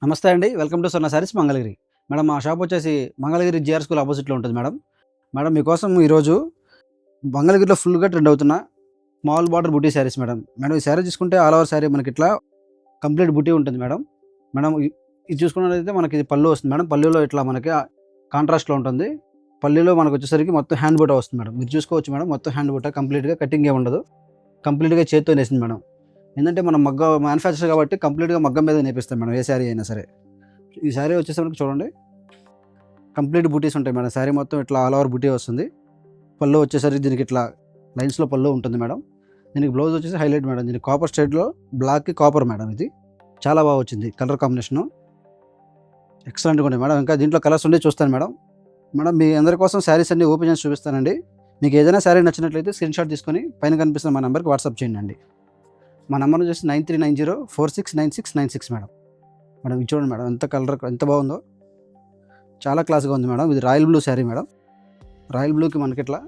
నమస్తే అండి. Welcome to Swarna saris Mangalagiri. Madam మా షాప్ వచ్చేసి మంగళగిరి జీఆర్ స్కూల్ అపోజిట్‌లో ఉంటుంది మేడం. మేడం మీకోసం ఈరోజు మంగళగిరిలో ఫుల్‌గా ట్రెండ్ అవుతున్న స్మాల్ బార్డర్ బుటీ సారీస్ మేడం. మేడం ఈ సారీ చూసుకుంటే ఆల్ ఓవర్ సారీ మనకిట్లా కంప్లీట్ బుటీ ఉంటుంది మేడం. మేడం ఇది చూసుకున్నట్లయితే మనకి ఇది పల్లు వస్తుంది మేడం. పల్లులో ఇట్లా మనకి కాంట్రాస్ట్‌లో ఉంటుంది. పల్లులో మనకొచ్చేసరికి మొత్తం హ్యాండ్ బూటా వస్తుంది మేడం. మీరు చూసుకోవచ్చు మేడం మొత్తం హ్యాండ్ బూటా కంప్లీట్‌గా కటింగ్ ఏమి ఉండదు. కంప్లీట్‌గా చేత్తో నేసింది మేడం. ఏందంటే మనం మ్యానుఫ్యాక్చర్ కాబట్టి కంప్లీట్‌గా మగ్గం మీద నేపిస్తాం మేడం ఏ సారీ అయినా సరే. ఈ సారీ వచ్చేసరికి చూడండి కంప్లీట్ బూటీస్ ఉంటాయి మేడం. సారీ మొత్తం ఇట్లా ఆల్ ఓవర్ బూటీ వస్తుంది. పళ్ళు వచ్చేసరికి దీనికి ఇట్లా లైన్స్‌లో పళ్ళు ఉంటుంది మేడం. దీనికి బ్లౌజ్ వచ్చేసి హైలైట్ మేడం. దీనికి కాపర్ షేడ్‌లో బ్లాక్‌కి కాపర్ మేడం ఇది. చాలా బాగా వచ్చింది కలర్ కాంబినేషను. ఎక్సలెంట్‌గా ఉంది మేడం. ఇంకా దీంట్లో కలర్స్ ఉండి చూస్తాను మేడం. మేడం మీ అందరి కోసం సారీస్ అన్నీ ఓపెన్ చేసి చూపిస్తానండి. మీకు ఏదైనా సారీ నచ్చినట్లయితే స్క్రీన్‌షాట్ తీసుకొని పైన కనిపిస్తున్న మా నంబర్‌కి వాట్సాప్ చేయండి. మా నంబర్ వచ్చేసి 9390469696 మేడం. మేడం ఇది చూడండి మేడం ఎంత బాగుందో. చాలా క్లాస్‌గా ఉంది మేడం. ఇది royal blue sari madam. Royal బ్లూకి మనకి ఇట్లా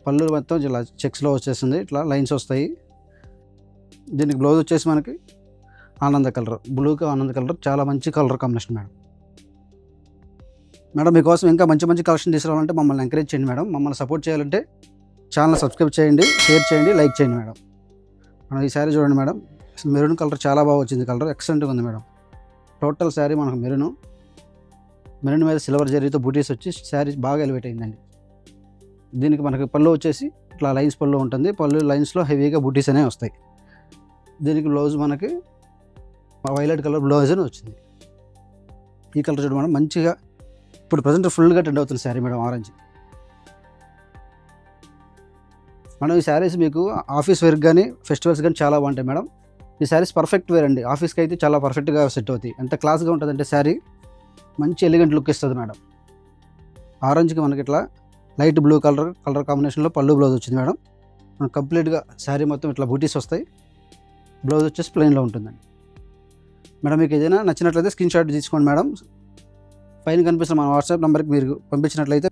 పళ్ళు మొత్తం ఇలా చెక్స్‌లో వచ్చేసింది. ఇట్లా లైన్స్ వస్తాయి. దీనికి బ్లౌజ్ వచ్చేసి మనకి ఆనంద కలర్. బ్లూకి ఆనంద కలర్ చాలా మంచి కలర్ కాంబినేషన్ మేడం. మేడం మీకోసం ఇంకా మంచి మంచి కలెక్షన్ తీసుకురావాలంటే మమ్మల్ని ఎంకరేజ్ చేయండి మేడం. మమ్మల్ని సపోర్ట్ చేయాలంటే ఛానల్ సబ్స్క్రైబ్ చేయండి, షేర్ చేయండి, లైక్ చేయండి మేడం. ఈ శారీ చూడండి మేడం. మెరూన్ కలర్ చాలా బాగా వచ్చింది. కలర్ ఎక్సలెంట్‌గా ఉంది మేడం. టోటల్ శారీ మనకు మెరూన్ మీద సిల్వర్ జరీతో బూటీస్ వచ్చి శారీ బాగా ఎలివేట్ అయిందండి. దీనికి మనకి పళ్ళు వచ్చేసి ఇట్లా లైన్స్ పళ్ళు ఉంటుంది. పళ్ళు లైన్స్‌లో హెవీగా బూటీస్ అనేవి వస్తాయి. దీనికి బ్లౌజ్ మనకి వైలెట్ కలర్ బ్లౌజ్ అని వచ్చింది. ఈ కలర్ చూడండి మేడం మంచిగా ఇప్పుడు ప్రజెంట్ ఫుల్గా ట్రెండ్ అవుతుంది శారీ మేడం ఆరెంజ్. మేడం ఈ శారీస్ మీకు ఆఫీస్ వేర్కి కానీ ఫెస్టివల్స్ కానీ చాలా బాగుంటాయి మేడం. ఈ శారీస్ పర్ఫెక్ట్ వేర్ అండి. ఆఫీస్కి అయితే చాలా పర్ఫెక్ట్గా సెట్ అవుతాయి. ఎంత క్లాస్గా ఉంటుందంటే శారీ మంచి ఎలిగెంట్ లుక్ ఇస్తుంది మేడం. ఆరెంజ్కి మనకి ఇట్లా లైట్ బ్లూ కలర్ కాంబినేషన్లో పళ్ళు బ్లౌజ్ వచ్చింది మేడం. కంప్లీట్గా శారీ మొత్తం ఇట్లా బూటీస్ వస్తాయి. బ్లౌజ్ వచ్చేసి ప్లెయిన్లో ఉంటుందండి. మేడం మీకు ఏదైనా నచ్చినట్లయితే స్క్రీన్‌షాట్ తీసుకోండి మేడం. పైన కనిపిస్తున్న మన వాట్సాప్ నెంబర్కి మీరు పంపించినట్లయితే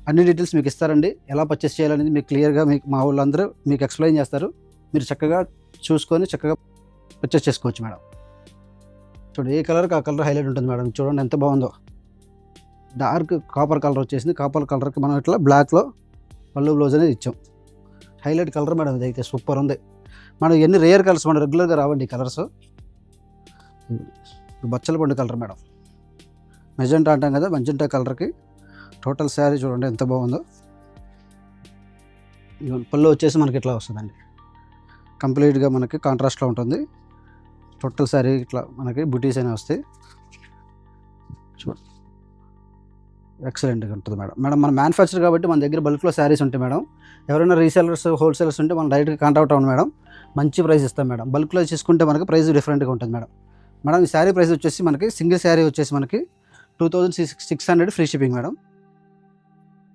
అన్ని డీటెయిల్స్ మీకు ఇస్తారండి. ఎలా పర్చేస్ చేయాలనేది మీకు క్లియర్గా మా వాళ్ళందరూ మీకు ఎక్స్ప్లెయిన్ చేస్తారు. మీరు చక్కగా చూసుకొని చక్కగా పర్చేస్ చేసుకోవచ్చు మేడం. చూడండి ఏ కలర్కి ఆ కలర్ హైలైట్ ఉంటుంది మేడం. చూడండి ఎంత బాగుందో. డార్క్ కాపర్ కలర్ వచ్చేసింది. కాపర్ కలర్కి మనం ఇట్లా బ్లాక్లో పళ్ళు బ్లౌజ్ అనేది ఇచ్చాం. Highlight colour madam. ఇదైతే సూపర్ ఉంది. మనం ఎన్ని రేర్ కలర్స్ మనం రెగ్యులర్గా రావండి ఈ కలర్స్. బచ్చల పండు కలర్ మేడం. మెజెంటా అంటాం కదా, మెజెంటా కలర్కి టోటల్ శారీ చూడండి ఎంత బాగుందో. పళ్ళు వచ్చేసి మనకి ఇట్లా వస్తుందండి. కంప్లీట్గా మనకి కాంట్రాస్ట్లో ఉంటుంది. టోటల్ శారీ ఇట్లా మనకి బుటీస్ అనేవి వస్తాయి. చూడండి ఎక్సలెంట్గా ఉంటుంది మేడం. మన మ్యానుఫ్యాక్చర్ కాబట్టి మన దగ్గర బల్క్లో శారీస్ ఉంటాయి మేడం. ఎవరైనా రీసెలర్స్ హోల్సేలర్స్ ఉంటే మనం డైరెక్ట్గా కాంటాక్ట్ అవ్వండి మేడం. మంచి ప్రైస్ ఇస్తాం మేడం. బల్క్లో తీసుకుంటే మనకి ప్రైస్ డిఫరెంట్గా ఉంటుంది మేడం. ఈ శారీ ప్రైస్ వచ్చేసి మనకి సింగిల్ శారీ వచ్చేసి మనకి 2600 free shipping madam.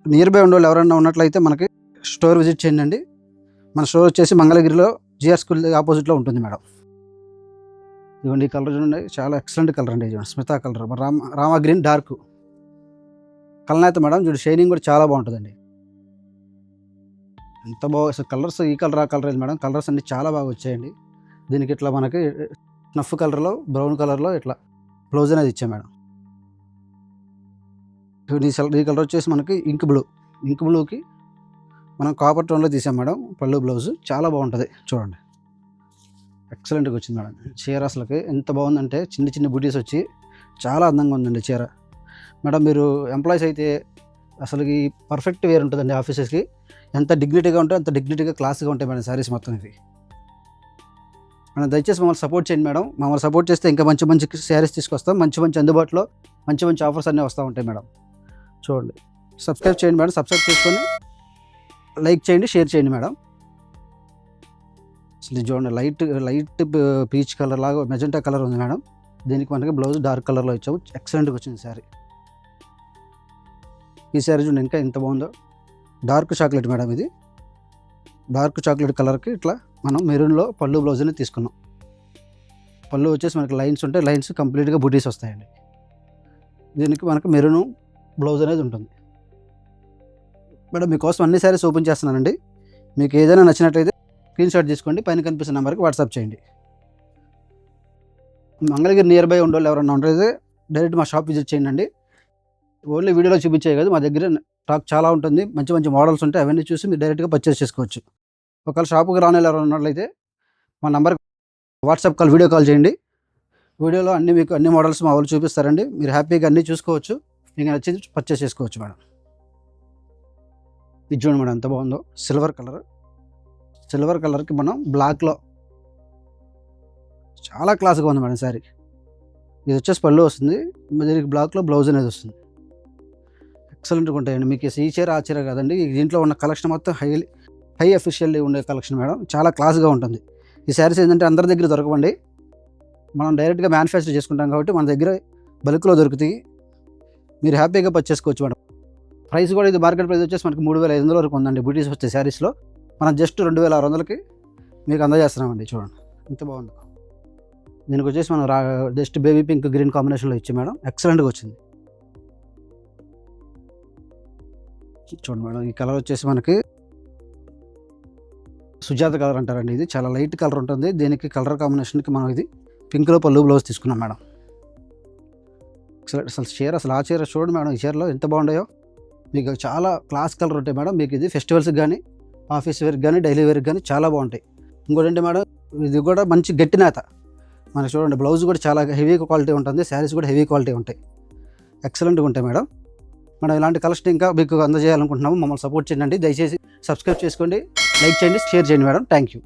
Near by ఉండేవాళ్ళు ఎవరైనా ఉన్నట్లయితే మనకి స్టోర్ విజిట్ చేయండి. మన స్టోర్ వచ్చేసి మంగళగిరిలో జిఆర్ స్కూల్ ఆపోజిట్లో ఉంటుంది మేడం. ఇదిగోండి ఈ కలర్ చూడండి చాలా ఎక్సలెంట్ కలర్ అండి. చూడండి Smita colour Rama green dark కలనేత మేడం. చూడండి షైనింగ్ కూడా చాలా బాగుంటుందండి. ఎంత బాగా అసలు కలర్స్ ఈ కలర్ ఆ కలర్ లేదు మేడం. కలర్స్ అన్నీ చాలా బాగా వచ్చాయండి. దీనికి ఇట్లా మనకి స్నఫ్ కలర్లో బ్రౌన్ కలర్లో ఇట్లా బ్లౌజ్ అనేది ఇచ్చాం మేడం. ఈ కలర్ వచ్చేసి మనకి ఇంక్ బ్లూకి మనం కాపర్ టోన్లో తీసాం మేడం. పళ్ళు బ్లౌజ్ చాలా బాగుంటుంది. చూడండి ఎక్సలెంట్గా వచ్చింది మేడం. చీర అసలుకి ఎంత బాగుందంటే చిన్న చిన్న బూటీస్ వచ్చి చాలా అందంగా ఉందండి చీర. మేడం మీరు ఎంప్లాయీస్ అయితే అసలుకి పర్ఫెక్ట్ వేర్ ఉంటుందండి. ఆఫీసెస్కి ఎంత డిగ్నిటీగా ఉంటే అంత డిగ్నిటీగా క్లాస్గా ఉంటాయి మేడం శారీస్ మొత్తం ఇవి. మనం దయచేసి మమ్మల్ని సపోర్ట్ చేయండి మేడం. మమ్మల్ని సపోర్ట్ చేస్తే ఇంకా మంచి మంచి శారీస్ తీసుకొస్తాం. మంచి అందుబాటులో మంచి ఆఫర్స్ అన్నీ వస్తూ ఉంటాయి మేడం. చూడండి సబ్స్క్రైబ్ చేయండి మేడం. సబ్స్క్రైబ్ చేసుకొని లైక్ చేయండి, షేర్ చేయండి మేడం. అసలు చూడండి లైట్ పీచ్ కలర్ లాగా మెజెంటా కలర్ ఉంది మేడం. దీనికి మనకి బ్లౌజ్ డార్క్ కలర్లో ఇచ్చాము. ఎక్సలెంట్గా వచ్చింది శారీ. ఈ శారీ చూడండి ఇంకా ఎంత బాగుందో. Dark chocolate madam. ఇది డార్క్ చాక్లెట్ కలర్కి ఇట్లా మనం మెరూన్లో పళ్ళు బ్లౌజ్ అనేది తీసుకున్నాం. పళ్ళు వచ్చేసి మనకి లైన్స్ ఉంటాయి. లైన్స్ కంప్లీట్గా బూటీస్ వస్తాయండి. దీనికి మనకి మెరూన్ బ్లౌజ్ అనేది ఉంటుంది మేడం. మీకోసం అన్ని శారీస్ ఓపెన్ చేస్తున్నానండి. మీకు ఏదైనా నచ్చినట్లయితే స్క్రీన్‌షాట్ తీసుకోండి. పైన కనిపిస్తున్న నెంబర్కి వాట్సాప్ చేయండి. మంగళగిరి నియర్ బై ఉండేవాళ్ళు ఎవరైనా ఉంటే డైరెక్ట్ మా షాప్ విజిట్ చేయండి. ఓన్లీ వీడియోలో చూపించే కాదు, మా దగ్గర స్టాక్ చాలా ఉంటుంది, మంచి మంచి మోడల్స్ ఉంటాయి. అవన్నీ చూసి మీరు డైరెక్ట్గా పర్చేస్ చేసుకోవచ్చు. ఒకవేళ షాపుకి రాని వాళ్ళు ఎవరైనా ఉన్నట్లయితే మా number WhatsApp call, video call చేయండి. వీడియోలో మీకు అన్ని మోడల్స్ మా వాళ్ళు చూపిస్తారండి. మీరు హ్యాపీగా అన్నీ చూసుకోవచ్చు, మీకు నచ్చింది పర్చేస్ చేసుకోవచ్చు మేడం. ఇది చూడండి మేడం ఎంత బాగుందో, సిల్వర్ కలర్కి మనం బ్లాక్లో చాలా క్లాస్గా ఉంది మేడం శారీ. ఇది వచ్చేసి పళ్ళు వస్తుంది, దీనికి బ్లాక్లో బ్లౌజ్ అనేది వస్తుంది. ఎక్సలెంట్గా ఉంటాయండి. మీకు ఈ చీర ఆ చీర కాదండి, దీంట్లో ఉన్న కలెక్షన్ మొత్తం హై అఫీషియల్లీ ఉండే కలెక్షన్ మేడం. చాలా క్లాస్గా ఉంటుంది. ఈ శారీస్ ఏంటంటే అందరి దగ్గర దొరకవండి, మనం డైరెక్ట్గా మ్యానుఫ్యాక్చర్ చేసుకుంటాం కాబట్టి మన దగ్గర బల్క్లో దొరుకుతాయి. మీరు హ్యాపీగా పర్చేసుకోవచ్చు మేడం. ప్రైస్ కూడా ఇది మార్కెట్ ప్రైస్ వచ్చేసి మనకి 3500 వరకు ఉందండి. బూటీస్ వచ్చే శారీస్లో మనం జస్ట్ 2600కి మీకు అందజేస్తున్నామండి. చూడండి ఎంత బాగుందో. దీనికి వచ్చేసి మనం జస్ట్ బేబీ పింక్ గ్రీన్ కాంబినేషన్లో ఇచ్చాం మేడం. ఎక్సలెంట్గా వచ్చింది. చూడండి మేడం, ఈ కలర్ వచ్చేసి మనకి సుజాత కలర్ అంటారండి. ఇది చాలా లైట్ కలర్ ఉంటుంది. దీనికి కలర్ కాంబినేషన్కి మనం ఇది పింక్లో పళ్ళు బ్లౌజ్ తీసుకున్నాం మేడం. అసలు చీర, ఆ చీర చూడండి మేడం, ఈ చీరలో ఎంత బాగుంటాయో. మీకు చాలా క్లాస్ కలర్ ఉంటాయి మేడం. మీకు ఇది ఫెస్టివల్స్కి కానీ, ఆఫీస్ వేర్కి కానీ, డైలీ వేర్కి కానీ చాలా బాగుంటాయి. ఇంకోటి ఏంటి మేడం, ఇది కూడా మంచి గట్టి నేత. మనకి చూడండి బ్లౌజ్ కూడా చాలా హెవీ క్వాలిటీ ఉంటుంది, శారీస్ కూడా హెవీ క్వాలిటీ ఉంటాయి, ఎక్సలెంట్గా ఉంటాయి మేడం. మనం ఇలాంటి కలెక్షన్ ఇంకా మీకు అందజేయాలనుకుంటున్నాము. మమ్మల్ని సపోర్ట్ చేయండి. దయచేసి సబ్స్క్రైబ్ చేసుకోండి, లైక్ చేయండి, షేర్ చేయండి మేడం. Thank you.